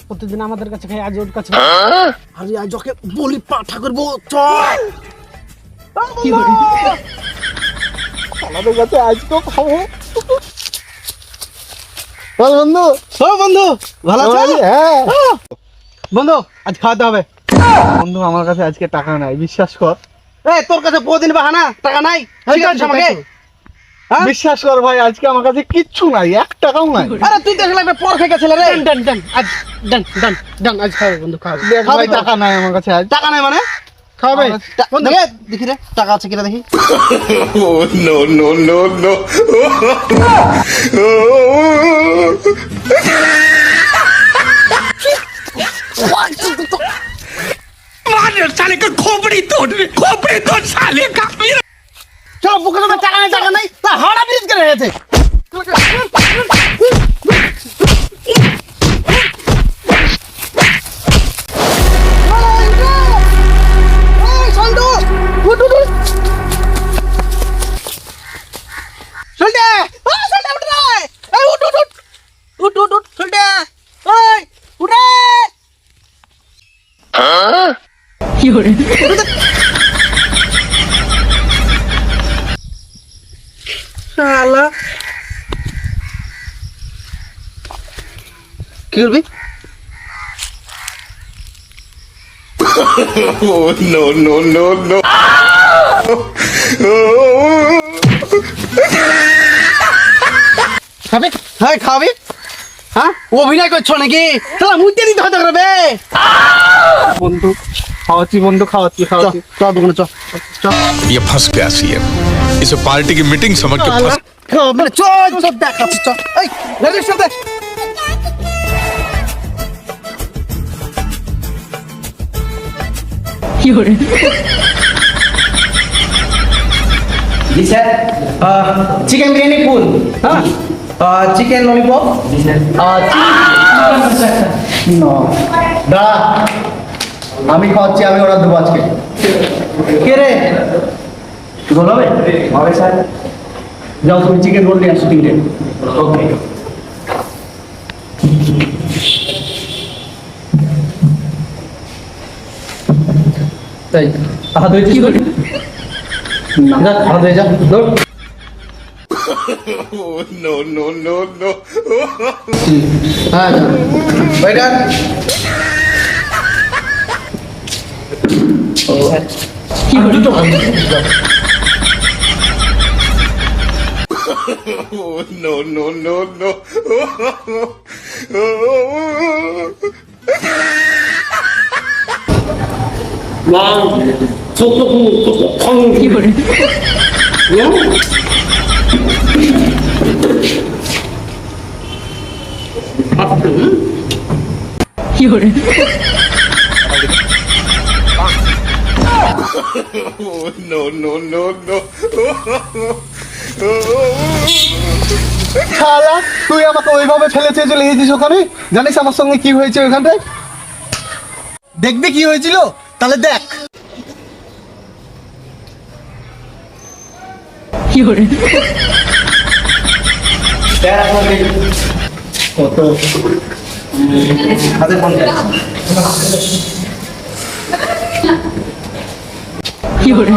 প্রতিদিন আমাদের কাছে খাই, আজ ওর কাছে। আরে আজ ওকে বলি পাঠা করবো, চল। কি করে? আমাদের কাছে আজ তো খাবো। বল বন্ধু। ও বন্ধু, ভালো আছো? হ্যাঁ বন্ধু, আজ খাওয়াতে হবে। বন্ধু আমার কাছে আজকে টাকা নাই, বিশ্বাস কর। এই তোর কাছে বহুদিন বাহানা, টাকা নাই, আমাকে বিশ্বাস কর ভাই, আজকে আমার কাছে কিচ্ছু নাই, 1 টাকাও নাই। আরে তুই দেখলে একটা পর খেয়ে গেছিলে রে। ডান ডান আজ ডান ডান ডান আজ খাবে বন্ধু, খাবে। খাবে, টাকা নাই আমার কাছে আজ। টাকা নাই মানে খাবে বন্ধু, দেখি রে টাকা আছে কিনা দেখি। Oh no no no no! मार साले का खोपड़ी तोड़ साले का চলো বুকে তোমার টাকা নাই, টাকা নাই, তা হাওড়া ব্রিজ করে রয়েছে। কি করে? শালা কি করবি? Oh no no no no! খাবে? হ্যাঁ খাবি। হ্যাঁ অভিনয় করছো নাকি? তাহলে মুইতে দিতে হতে করবে। বন্ধু খাওয়াচ্ছি, বন্ধু খাওয়াচ্ছি, খাওয়াচ্ছি। চল দোকানে চল, চল। ये फंस गया सीएम इसे पार्टी की मीटिंग समझ के फंस মানে চল চল দেখাচ্ছি, চল। এই গাড়ির সাথে কি করে? जी सर चिकन बिरयानी फुल हाँ चिकन लॉलीपॉप जी सर দাঁড়া, আমি খাওয়াচ্ছি, আমি অর্ডার দেবো আজকে। কে রে रोल হবে স্যার যাও তুমি চিকেন রোল নিয়ে আসো 3টে। ওকে তাই হাত ধুয়ে কি করে? যা হাত ধুয়ে যা, দৌড়। Oh no no no no! হ্যাঁ যা ওয়েটার। কি করে? Oh no no no no! কি করে? কি করে? Oh no no no no! শালা তুই আমাকে ওইভাবে ফেলেছে চলে গেছিস ওখানে। জানিস আমার সঙ্গে কি হয়েছে ওইখানটায়? দেখবি কি হয়েছিল? তাহলে দেখ। কি করে? স্যার আপনাদের কত হাতে ফোন দেয় কি করে?